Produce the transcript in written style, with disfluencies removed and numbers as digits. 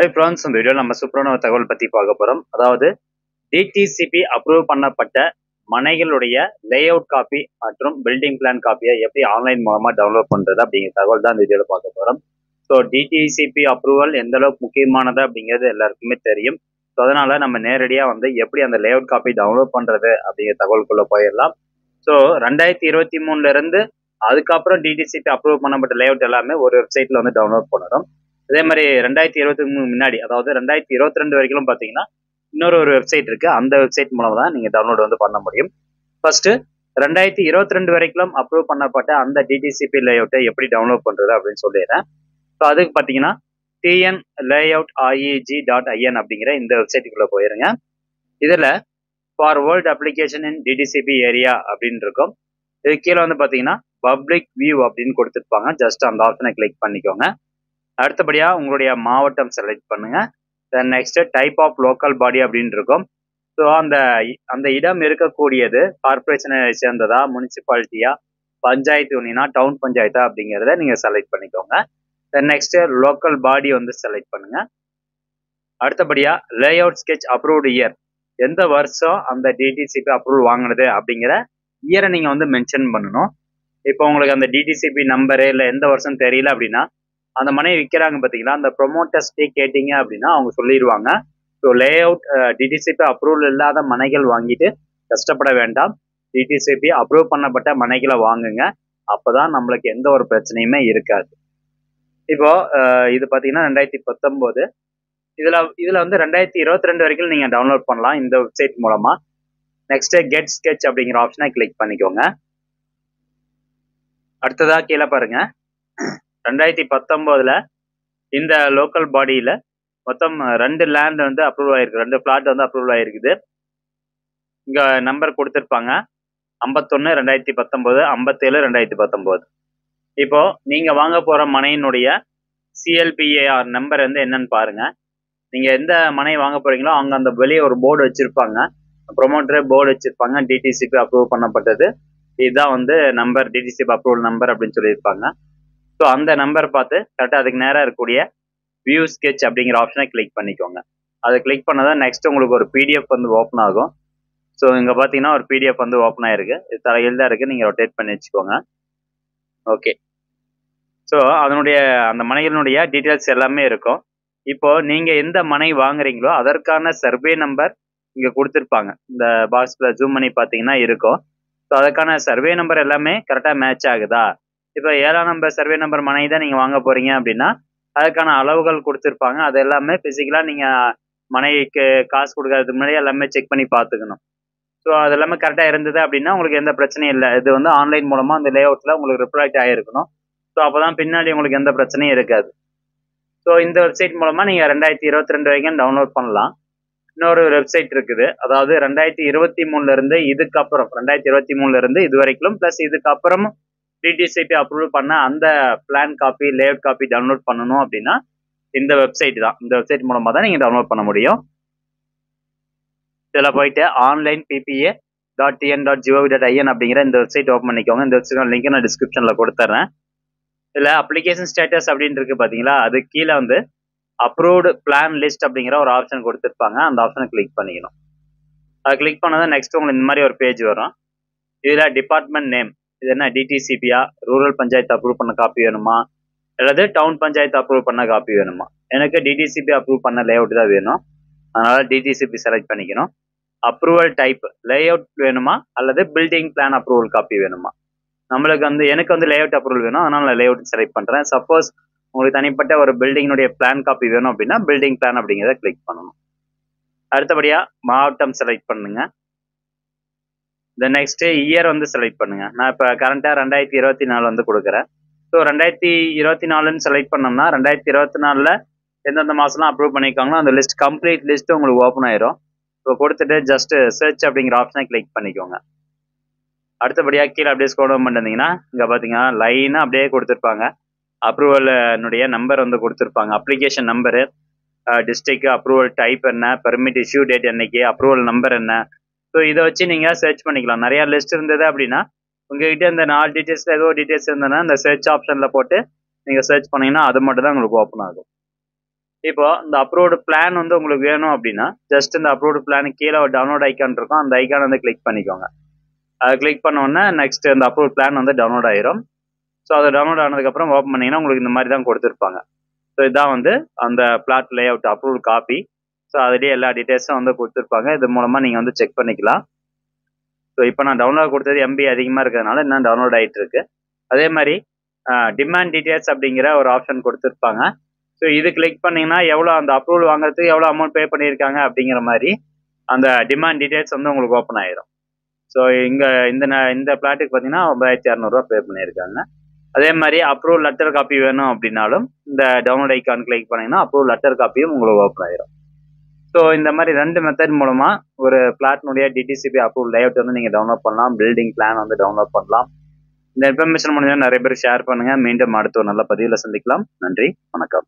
Hi friends, இந்த வீடியோவில் நம்ம சூப்பரான ஒரு தகவல் பற்றி பார்க்க போகிறோம். அதாவது டிடிசிபி அப்ரூவ் பண்ணப்பட்ட மனைகளுடைய லே அவுட் காப்பி மற்றும் பில்டிங் பிளான் காப்பியை எப்படி ஆன்லைன் மூலமாக டவுன்லோட் பண்ணுறது அப்படிங்கிற தகவல் தான் இந்த வீடியோவில் பார்க்க போகிறோம். ஸோ டிடிசிபி அப்ரூவல் எந்த அளவுக்கு முக்கியமானது அப்படிங்கிறது எல்லாருக்குமே தெரியும். ஸோ அதனால் நம்ம நேரடியாக எப்படி அந்த லே அவுட் காப்பி டவுன்லோட் பண்ணுறது அப்படிங்கிற தகவலுக்குள்ளே போயிடலாம். ஸோ 2023 அதுக்கப்புறம் டிடிசிபி அப்ரூவ் பண்ணப்பட்ட லே அவுட் எல்லாமே ஒரு வெப்சைட்டில் டவுன்லோட் பண்ணணும். அதே மாதிரி 2023 முன்னாடி, அதாவது 2022 வரைக்கும் பார்த்தீங்கன்னா இன்னொரு வெப்சைட் இருக்கு. அந்த வெப்சைட் மூலம் தான் நீங்க டவுன்லோட் பண்ண முடியும். ஃபர்ஸ்ட் 2022 வரைக்கும் அப்ரூவ் பண்ணப்பட்ட அந்த டிடிசிபி லேஅவுட்டை எப்படி டவுன்லோட் பண்றது அப்படின்னு சொல்லிடுறேன். ஸோ அதுக்கு பார்த்தீங்கன்னா tnlayoutereg.in அப்படிங்கிற இந்த வெப்சைட்டுக்குள்ள போயிருங்க. இதுல for world application in DTCP area அப்படின்னு இருக்கும். இது கீழே பார்த்தீங்கன்னா பப்ளிக் வியூ அப்படின்னு கொடுத்துருப்பாங்க. ஜஸ்ட் அந்த ஆப்ஷனை கிளிக் பண்ணிக்கோங்க. அடுத்தபடியா உங்களுடைய மாவட்டம் செலக்ட் பண்ணுங்க. Then next type of local body அப்படின்னு இருக்கும். ஸோ அந்த இடம் இருக்கக்கூடியது கார்பரேஷனை சேர்ந்ததா, முனிசிபாலிட்டியா, பஞ்சாயத்து யூனியனா, டவுன் பஞ்சாயத்தா அப்படிங்கிறத நீங்க செலக்ட் பண்ணிக்கோங்க. Then next local body select பண்ணுங்க. அடுத்தபடியா lay out sketch approved year, எந்த வருஷம் அந்த டிடிசிபி அப்ரூவல் வாங்கினது அப்படிங்கிற இயரை நீங்க மென்ஷன் பண்ணணும். இப்போ உங்களுக்கு அந்த டிடிசிபி நம்பரு இல்லை எந்த வருஷம் தெரியல அப்படின்னா, அந்த மனை விற்கிறாங்க பார்த்தீங்களா, அந்த ப்ரொமோட்டர்ஸ்டே கேட்டீங்க அப்படின்னா அவங்க சொல்லிடுவாங்க. So lay out DTCP approval இல்லாத மனைகள் வாங்கிட்டு கஷ்டப்பட வேண்டாம். டிடிசிபி அப்ரூவ் பண்ணப்பட்ட மனைகளை வாங்குங்க. அப்போதான் நம்மளுக்கு எந்த ஒரு பிரச்சனையுமே இருக்காது. இப்போ இது பார்த்தீங்கன்னா 2019. இதுல 2022 வரைக்கும் நீங்க டவுன்லோட் பண்ணலாம் இந்த வெப்சைட் மூலமா. நெக்ஸ்ட் கெட் ஸ்கெட்ச் அப்படிங்கிற ஆப்ஷனை கிளிக் பண்ணிக்கோங்க. அடுத்ததா கீழே பாருங்க, 2019 இந்த லோக்கல் பாடியில மொத்தம் 2 லேண்ட் அப்ரூவல் ஆயிருக்கு, 2 பிளாட் அப்ரூவல் ஆயிருக்குது. இங்க நம்பர் கொடுத்துருப்பாங்க 51 2019, 57 2019. இப்போ நீங்க வாங்க போற மனையினுடைய சிஎல்பிஏஆர் நம்பர் என்னன்னு பாருங்க. நீங்க எந்த மனை வாங்க போறீங்களோ அங்க அந்த வெளியே ஒரு போர்டு வச்சிருப்பாங்க, ப்ரொமோட்டரே போர்டு வச்சிருப்பாங்க, டிடிசிபி அப்ரூவ் பண்ணப்பட்டது, இதுதான் நம்பர், டிடிசிபி அப்ரூவல் நம்பர் அப்படின்னு சொல்லியிருப்பாங்க. ஸோ அந்த நம்பர் பார்த்து கரெக்டாக அதுக்கு நேராக இருக்கக்கூடிய வியூ ஸ்கெட்ச் அப்படிங்கிற ஆப்ஷனை கிளிக் பண்ணிக்கோங்க. அதை கிளிக் பண்ணதான் நெக்ஸ்ட் உங்களுக்கு ஒரு பிடிஎஃப் ஓப்பன் ஆகும். ஸோ இங்கே பார்த்தீங்கன்னா ஒரு பிடிஎஃப் ஓப்பன் ஆயிருக்கு. இது தலையில் தான் இருக்குது, நீங்கள் ரொட்டேட் பண்ணி வச்சுக்கோங்க. ஓகே, ஸோ அதனுடைய அந்த மனைகளினுடைய டீட்டெயில்ஸ் எல்லாமே இருக்கும். இப்போ நீங்கள் எந்த மனை வாங்குறீங்களோ அதற்கான சர்வே நம்பர் இங்கே கொடுத்துருப்பாங்க. இந்த பாக்ஸில் ஜூம் பண்ணி பார்த்தீங்கன்னா இருக்கும். ஸோ அதுக்கான சர்வே நம்பர் எல்லாமே கரெக்டாக மேட்ச் ஆகுதா? இப்போ 7ஆம் நம்பர் சர்வே நம்பர் மனை தான் நீங்கள் வாங்க போறீங்க அப்படின்னா அதுக்கான அளவுகள் கொடுத்துருப்பாங்க. அது எல்லாமே பிசிக்கலாக நீங்கள் மனைக்கு காசு கொடுக்கறதுக்கு முன்னாடி எல்லாமே செக் பண்ணி பார்த்துக்கணும். ஸோ அது எல்லாமே கரெக்டாக இருந்தது அப்படின்னா உங்களுக்கு எந்த பிரச்சனையும் இல்லை. இது ஆன்லைன் மூலமாக அந்த லே அவுட்டில் உங்களுக்கு ரிஃப்ளெக்ட் ஆகிருக்கணும். ஸோ அப்போ தான் பின்னாடி உங்களுக்கு எந்த பிரச்சனையும் இருக்காது. ஸோ இந்த வெப்சைட் மூலமாக நீங்கள் 2022 வரைக்கும் டவுன்லோட் பண்ணலாம். இன்னொரு வெப்சைட் இருக்குது, அதாவது 2023 இதுக்கப்புறம், 2023 இது வரைக்கும் ப்ளஸ் இதுக்கப்புறம் டிடிசிபி அப்ரூவல் பண்ண அந்த plan copy, layout copy download பண்ணணும் அப்படின்னா இந்த வெப்சைட் தான். இந்த வெப்சைட் மூலமா தான் நீங்க டவுன்லோட் பண்ண முடியும். இதில் போயிட்டு onlineppa.tn.gov.in அப்படிங்கிற இந்த வெப்சைட் ஓப்பன் பண்ணிக்கோங்க. இந்த வெப்சைட் லிங்க் நான் டிஸ்கிரிப்ஷன்ல கொடுத்துறேன். இதுல அப்ளிகேஷன் ஸ்டேட்டஸ் அப்படின்னு இருக்கு பாத்தீங்களா, அது கீழே அப்ரூவ்டு பிளான் லிஸ்ட் அப்படிங்கிற ஒரு ஆப்ஷன் கொடுத்துருப்பாங்க. அந்த ஆப்ஷனை கிளிக் பண்ணிக்கணும். அதை கிளிக் பண்ணதான் நெக்ஸ்ட் உங்களுக்கு இந்த மாதிரி ஒரு பேஜ் வரும். இதுல டிபார்ட்மெண்ட் நேம், இது என்ன டிடிசிபியா, ரூரல் பஞ்சாயத்து அப்ரூவ் பண்ண காப்பி வேணுமா, அல்லது டவுன் பஞ்சாயத்து அப்ரூவ் பண்ண காப்பி வேணுமா? எனக்கு டிடிசிபி அப்ரூவ் பண்ண லேஅவுட் தான் வேணும், அதனால டிடிசிபி செலக்ட் பண்ணிக்கணும். அப்ரூவல் டைப் லேஅவுட் வேணுமா அல்லது பில்டிங் பிளான் அப்ரூவல் காப்பி வேணுமா? நம்மளுக்கு எனக்கு லேஅவுட் அப்ரூவல் வேணும், அதனால நான் லேஅவுட் செலக்ட் பண்றேன். சப்போஸ் உங்களுக்கு தனிப்பட்ட ஒரு பில்டிங்கினுடைய பிளான் காப்பி வேணும் அப்படின்னா பில்டிங் பிளான் அப்படிங்கிறத கிளிக் பண்ணணும். அடுத்தபடியா மாவட்டம் செலக்ட் பண்ணுங்க. இந்த நெக்ஸ்ட் இயர் செலக்ட் பண்ணுங்க. நான் இப்போ கரண்டா 2024 கொடுக்குறேன். ஸோ 2024 செலக்ட் பண்ணோம்னா 2024 எந்தெந்த மாசம்லாம் அப்ரூவ் பண்ணியிருக்காங்களோ அந்த லிஸ்ட், கம்ப்ளீட் லிஸ்ட் உங்களுக்கு ஓப்பன் ஆயிரும். ஸோ கொடுத்துட்டு ஜஸ்ட் சர்ச் அப்படிங்கிற ஆப்ஷனை கிளிக் பண்ணிக்கோங்க. அடுத்தபடியாக கீழே அப்படியே ஸ்க்ரோல் டவுன் பண்ணிருந்தீங்கன்னா இங்கே பார்த்தீங்கன்னா லைனாக அப்படியே கொடுத்துருப்பாங்க. அப்ரூவலுடைய நம்பர் கொடுத்துருப்பாங்க, application number, district, approval type என்ன, பெர்மிட் இஷ்யூ டேட் என்னைக்கு, அப்ரூவல் நம்பர் என்ன. ஸோ இதை வச்சு நீங்கள் சர்ச் பண்ணிக்கலாம். நிறையா லிஸ்ட் இருந்தது அப்படின்னா உங்ககிட்ட இந்த 4 டீட்டெயில்ஸில் ஏதோ டீட்டெயில்ஸ் இருந்ததுன்னா இந்த சர்ச் ஆப்ஷனில் போட்டு நீங்கள் சர்ச் பண்ணீங்கன்னா அது மட்டும் தான் உங்களுக்கு ஓப்பன் ஆகும். இப்போ இந்த அப்ரூவ்டு பிளான் வந்து உங்களுக்கு வேணும் அப்படின்னா ஜஸ்ட் இந்த அப்ரூவ்டு பிளான் கீழே ஒரு டவுன்லோட் ஐக்கான் இருக்கும், அந்த ஐக்கான் வந்து கிளிக் பண்ணிக்கோங்க. அதை கிளிக் பண்ண உடனே நெக்ஸ்ட் இந்த அப்ரூவ் பிளான் வந்து டவுன்லோட் ஆயிரும். ஸோ அது டவுன்லோட் ஆனதுக்கப்புறம் ஓப்பன் பண்ணிங்கன்னா உங்களுக்கு இந்த மாதிரி தான் கொடுத்துருப்பாங்க. ஸோ இதுதான் வந்து அந்த plot layout approval copy. So அதுலேயே எல்லா டீட்டெயில்ஸும் வந்து கொடுத்துருப்பாங்க. இது மூலமாக நீங்கள் வந்து செக் பண்ணிக்கலாம். ஸோ இப்போ நான் டவுன்லோட் கொடுத்தது எம்பி அதிகமாக இருக்கிறதுனால இன்னும் டவுன்லோட் ஆகிட்டு இருக்கு. அதே மாதிரி டிமாண்ட் டீட்டெயில்ஸ் அப்படிங்கிற ஒரு ஆப்ஷன் கொடுத்துருப்பாங்க. ஸோ இது கிளிக் பண்ணிங்கன்னா எவ்வளோ அந்த அப்ரூவல் வாங்குறதுக்கு எவ்வளோ அமௌண்ட் பே பண்ணியிருக்காங்க அப்படிங்கிற மாதிரி அந்த டிமாண்ட் டீட்டெயில்ஸ் வந்து உங்களுக்கு ஓப்பன் ஆயிரும். ஸோ இங்கே இந்த பிளாட்டுக்கு பார்த்தீங்கன்னா 9,200 பே பண்ணியிருக்காங்க. அதே மாதிரி அப்ரூவல் லெட்டர் காப்பி வேணும் அப்படின்னாலும் இந்த டவுன்லோட் ஐக்கான் கிளிக் பண்ணிங்கன்னா அப்ரூவல் லெட்டர் காப்பியும் உங்களுக்கு ஓப்பன் ஆயிரும். ஸோ இந்த மாதிரி 2 மெத்தட் மூலமாக ஒரு பிளாட்னுடைய டிடிசிபி அப்ரூவல் லேஅவுட் வந்து நீங்கள் டவுன்லோட் பண்ணலாம், பில்டிங் பிளான் வந்து டவுன்லோட் பண்ணலாம். இந்த இன்ஃபர்மேஷன் முடிஞ்சால் நிறைய பேர் ஷேர் பண்ணுங்கள். மீண்டும் அடுத்த ஒரு நல்ல பதிவில் சந்திக்கலாம். நன்றி, வணக்கம்.